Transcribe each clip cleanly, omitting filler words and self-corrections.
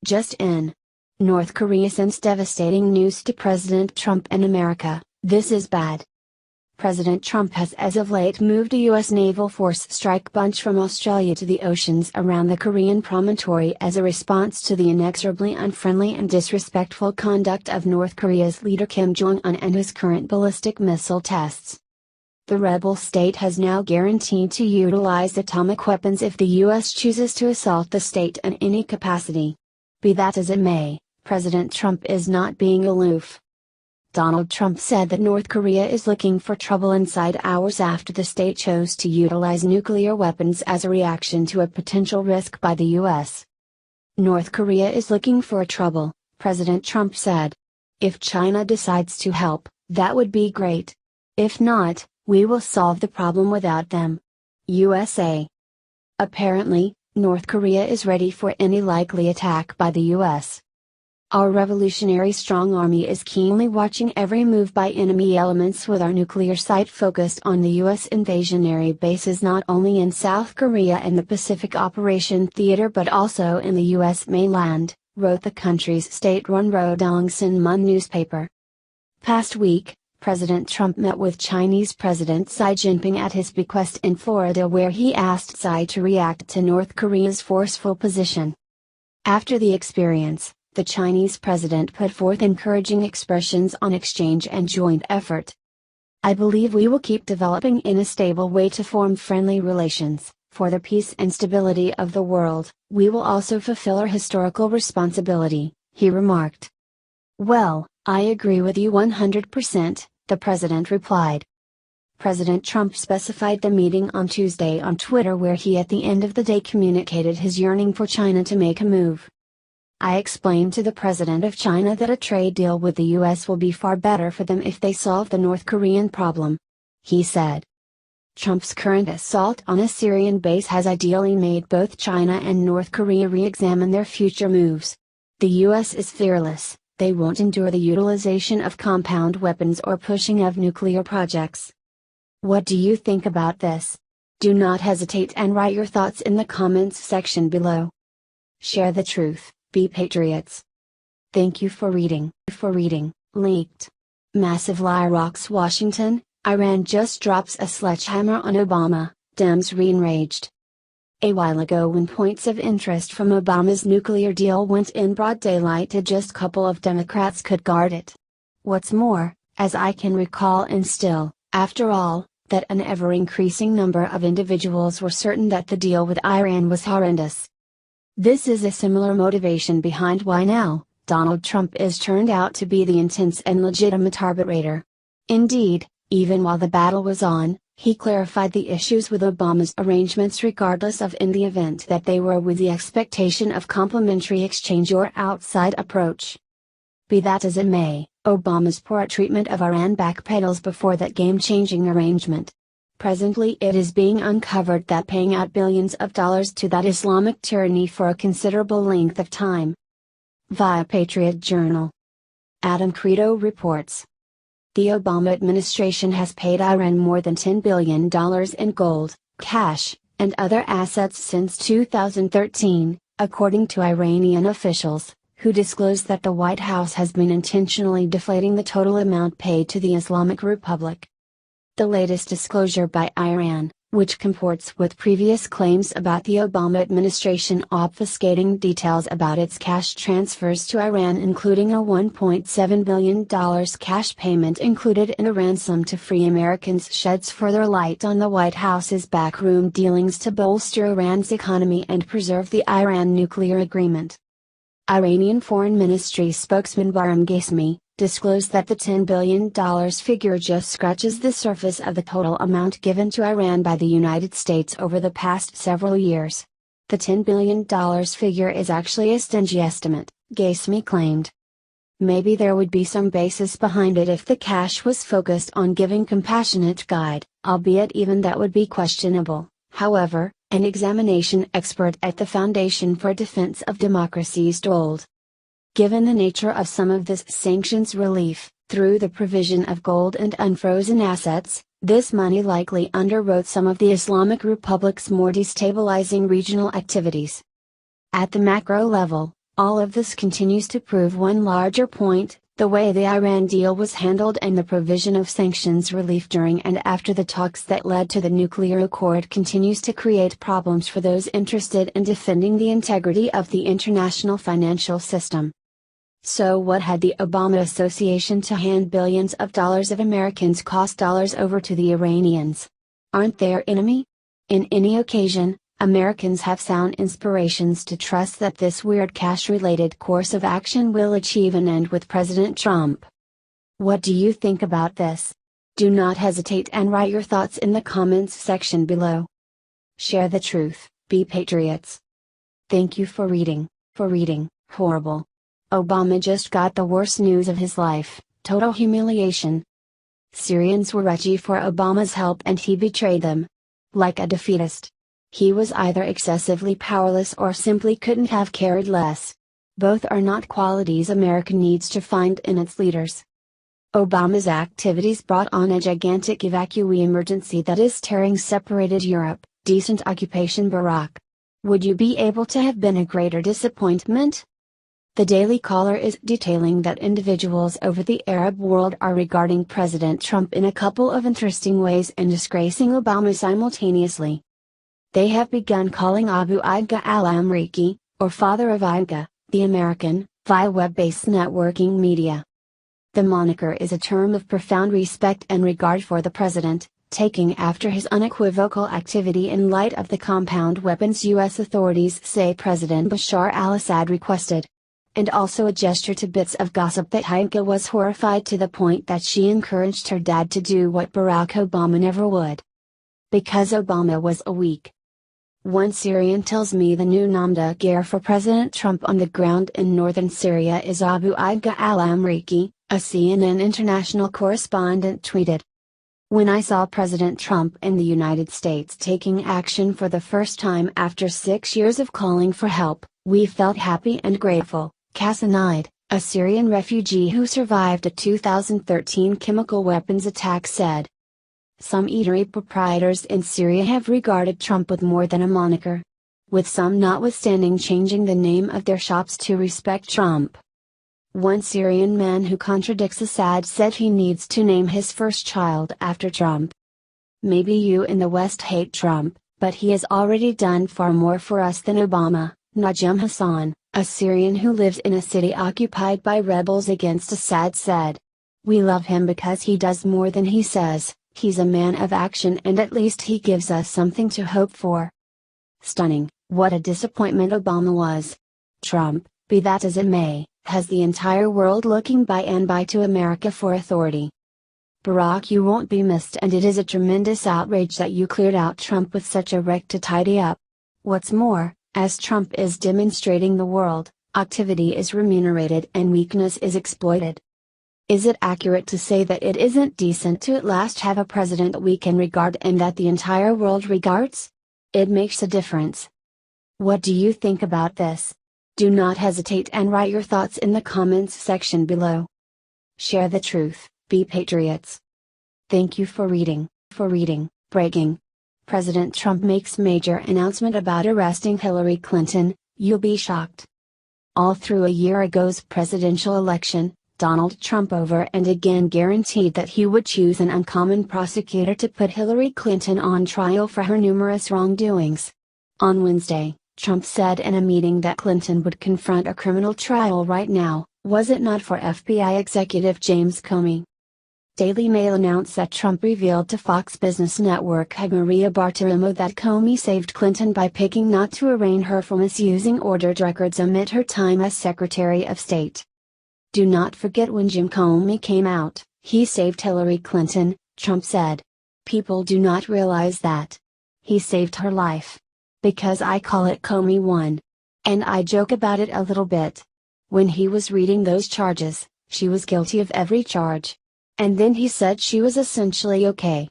Just in. North Korea sends devastating news to President Trump and America, this is bad. President Trump has as of late moved a U.S. naval force strike bunch from Australia to the oceans around the Korean promontory as a response to the inexorably unfriendly and disrespectful conduct of North Korea's leader Kim Jong-un and his current ballistic missile tests. The rebel state has now guaranteed to utilize atomic weapons if the U.S. chooses to assault the state in any capacity. Be that as it may, President Trump is not being aloof. Donald Trump said that North Korea is looking for trouble inside hours after the state chose to utilize nuclear weapons as a reaction to a potential risk by the U.S. North Korea is looking for trouble, President Trump said. If China decides to help, that would be great. If not, we will solve the problem without them. USA. Apparently, North Korea is ready for any likely attack by the U.S. Our revolutionary strong army is keenly watching every move by enemy elements with our nuclear sight focused on the U.S. invasionary bases not only in South Korea and the Pacific Operation Theater but also in the U.S. mainland, wrote the country's state-run Rodong Sinmun newspaper. Past week, President Trump met with Chinese President Xi Jinping at his bequest in Florida where he asked Xi to react to North Korea's forceful position. After the experience, the Chinese president put forth encouraging expressions on exchange and joint effort. I believe we will keep developing in a stable way to form friendly relations, for the peace and stability of the world. We will also fulfill our historical responsibility, he remarked. Well, I agree with you 100%, the president replied. President Trump specified the meeting on Tuesday on Twitter where he at the end of the day communicated his yearning for China to make a move. I explained to the president of China that a trade deal with the U.S. will be far better for them if they solve the North Korean problem. He said. Trump's current assault on a Syrian base has ideally made both China and North Korea re-examine their future moves. The U.S. is fearless, they won't endure the utilization of compound weapons or pushing of nuclear projects. What do you think about this? Do not hesitate and write your thoughts in the comments section below. Share the truth. Be patriots. Thank you for reading. Leaked. Massive lie rocks Washington, Iran just drops a sledgehammer on Obama, Dems re-enraged. A while ago when points of interest from Obama's nuclear deal went in broad daylight just a couple of Democrats could guard it. What's more, as I can recall and still, after all, that an ever-increasing number of individuals were certain that the deal with Iran was horrendous. This is a similar motivation behind why now, Donald Trump is turned out to be the intense and legitimate arbitrator. Indeed, even while the battle was on, he clarified the issues with Obama's arrangements regardless of in the event that they were with the expectation of complimentary exchange or outside approach. Be that as it may, Obama's poor treatment of Iran backpedals before that game-changing arrangement. Presently it is being uncovered that paying out billions of dollars to that Islamic tyranny for a considerable length of time. Via Patriot Journal. Adam Credo reports. The Obama administration has paid Iran more than $10 billion in gold, cash, and other assets since 2013, according to Iranian officials, who disclosed that the White House has been intentionally deflating the total amount paid to the Islamic Republic. The latest disclosure by Iran, which comports with previous claims about the Obama administration obfuscating details about its cash transfers to Iran, including a $1.7 billion cash payment included in a ransom to free Americans, sheds further light on the White House's backroom dealings to bolster Iran's economy and preserve the Iran nuclear agreement. Iranian Foreign Ministry spokesman Bahram Ghasemi disclosed that the $10 billion figure just scratches the surface of the total amount given to Iran by the United States over the past several years. The $10 billion figure is actually a stingy estimate, Ghasemi claimed. Maybe there would be some basis behind it if the cash was focused on giving compassionate guide, albeit even that would be questionable. However, an examination expert at the Foundation for Defense of Democracies told. Given the nature of some of this sanctions relief, through the provision of gold and unfrozen assets, this money likely underwrote some of the Islamic Republic's more destabilizing regional activities. At the macro level, All of this continues to prove one larger point: the way the Iran deal was handled and the provision of sanctions relief during and after the talks that led to the nuclear accord continues to create problems for those interested in defending the integrity of the international financial system. So what had the Obama Association to hand billions of dollars of Americans' cost dollars over to the Iranians? Aren't they our enemy? In any occasion, Americans have sound inspirations to trust that this weird cash-related course of action will achieve an end with President Trump. What do you think about this? Do not hesitate and write your thoughts in the comments section below. Share the truth, be patriots. Thank you for reading. Horrible. Obama just got the worst news of his life: total humiliation. Syrians were ready for Obama's help and he betrayed them. Like a defeatist. He was either excessively powerless or simply couldn't have cared less. Both are not qualities America needs to find in its leaders. Obama's activities brought on a gigantic evacuee emergency that is tearing separated Europe. Decent occupation Barack. Would you be able to have been a greater disappointment? The Daily Caller is detailing that individuals over the Arab world are regarding President Trump in a couple of interesting ways and disgracing Obama simultaneously. They have begun calling Abu Aidga al-Amriki, or Father of Aidga, the American, via web-based networking media. The moniker is a term of profound respect and regard for the president, taking after his unequivocal activity in light of the compound weapons U.S. authorities say President Bashar al-Assad requested. And also a gesture to bits of gossip that Aidga was horrified to the point that she encouraged her dad to do what Barack Obama never would. Because Obama was a weak. One Syrian tells me the new nom de guerre for President Trump on the ground in northern Syria is Abu Aidga al-Amriki, a CNN international correspondent tweeted. When I saw President Trump in the United States taking action for the first time after 6 years of calling for help, we felt happy and grateful. Kasanaid, a Syrian refugee who survived a 2013 chemical weapons attack said. Some eatery proprietors in Syria have regarded Trump with more than a moniker. With some notwithstanding changing the name of their shops to respect Trump. One Syrian man who contradicts Assad said he needs to name his first child after Trump. Maybe you in the West hate Trump, but he has already done far more for us than Obama, Najim Hassan, a Syrian who lives in a city occupied by rebels against Assad said. We love him because he does more than he says, he's a man of action and at least he gives us something to hope for. Stunning, what a disappointment Obama was. Trump, be that as it may, has the entire world looking by and by to America for authority. Barack, you won't be missed and it is a tremendous outrage that you cleared out Trump with such a wreck to tidy up. What's more, as Trump is demonstrating the world, activity is remunerated and weakness is exploited. Is it accurate to say that it isn't decent to at last have a president we can regard and that the entire world regards? It makes a difference. What do you think about this? Do not hesitate and write your thoughts in the comments section below. Share the truth, be patriots. Thank you for reading. Breaking. President Trump makes major announcement about arresting Hillary Clinton, you'll be shocked. All through a year ago's presidential election, Donald Trump over and again guaranteed that he would choose an uncommon prosecutor to put Hillary Clinton on trial for her numerous wrongdoings. On Wednesday, Trump said in a meeting that Clinton would confront a criminal trial right now, was it not for FBI executive James Comey? Daily Mail announced that Trump revealed to Fox Business Network head Maria Bartiromo that Comey saved Clinton by picking not to arraign her for misusing ordered records amid her time as Secretary of State. Do not forget when Jim Comey came out, he saved Hillary Clinton, Trump said. People do not realize that. He saved her life. Because I call it Comey 1. And I joke about it a little bit. When he was reading those charges, she was guilty of every charge. And then he said she was essentially okay.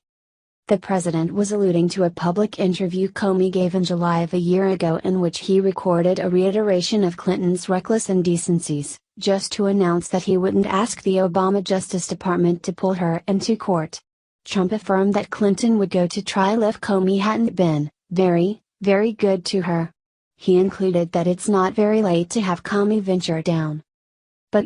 The president was alluding to a public interview Comey gave in July of a year ago in which he recorded a reiteration of Clinton's reckless indecencies, just to announce that he wouldn't ask the Obama Justice Department to pull her into court. Trump affirmed that Clinton would go to trial if Comey hadn't been very, very good to her. He included that it's not very late to have Comey venture down. But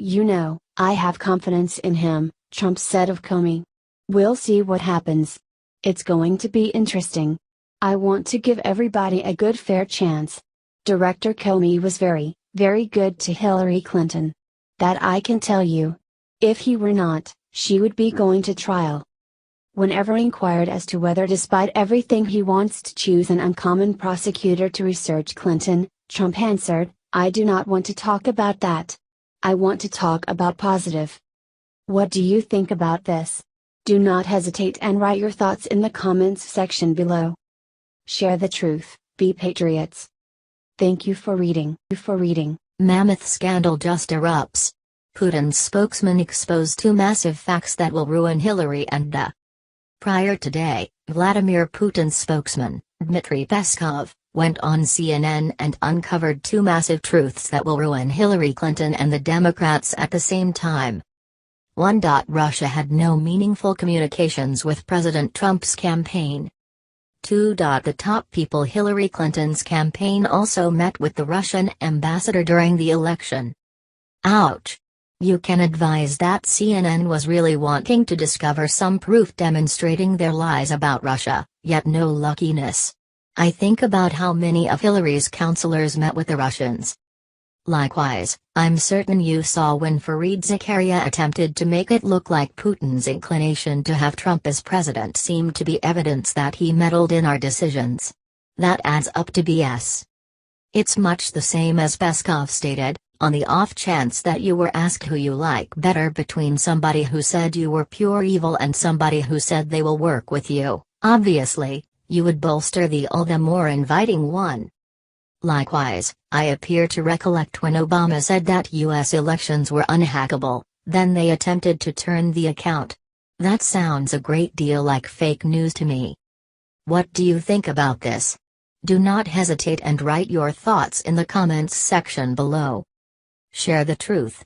I have confidence in him, Trump said of Comey. We'll see what happens. It's going to be interesting. I want to give everybody a good fair chance. Director Comey was very, very good to Hillary Clinton. That I can tell you. If he were not, she would be going to trial. Whenever inquired as to whether despite everything he wants to choose an uncommon prosecutor to research Clinton, Trump answered, "I do not want to talk about that. I want to talk about positive." What do you think about this? Do not hesitate and write your thoughts in the comments section below. Share the truth, be patriots. Thank you for reading. Mammoth scandal just erupts. Putin's spokesman exposed two massive facts that will ruin Hillary and the. Prior today, Vladimir Putin's spokesman, Dmitry Peskov, went on CNN and uncovered two massive truths that will ruin Hillary Clinton and the Democrats at the same time. 1. Russia had no meaningful communications with President Trump's campaign. 2. The top people Hillary Clinton's campaign also met with the Russian ambassador during the election. Ouch! You can advise that CNN was really wanting to discover some proof demonstrating their lies about Russia, yet no luckiness. I think about how many of Hillary's counselors met with the Russians. Likewise, I'm certain you saw when Fareed Zakaria attempted to make it look like Putin's inclination to have Trump as president seemed to be evidence that he meddled in our decisions. That adds up to BS. It's much the same as Peskov stated, on the off chance that you were asked who you like better between somebody who said you were pure evil and somebody who said they will work with you, obviously, you would bolster the all the more inviting one. Likewise, I appear to recollect when Obama said that US elections were unhackable, then they attempted to turn the account. That sounds a great deal like fake news to me. What do you think about this? Do not hesitate and write your thoughts in the comments section below. Share the truth.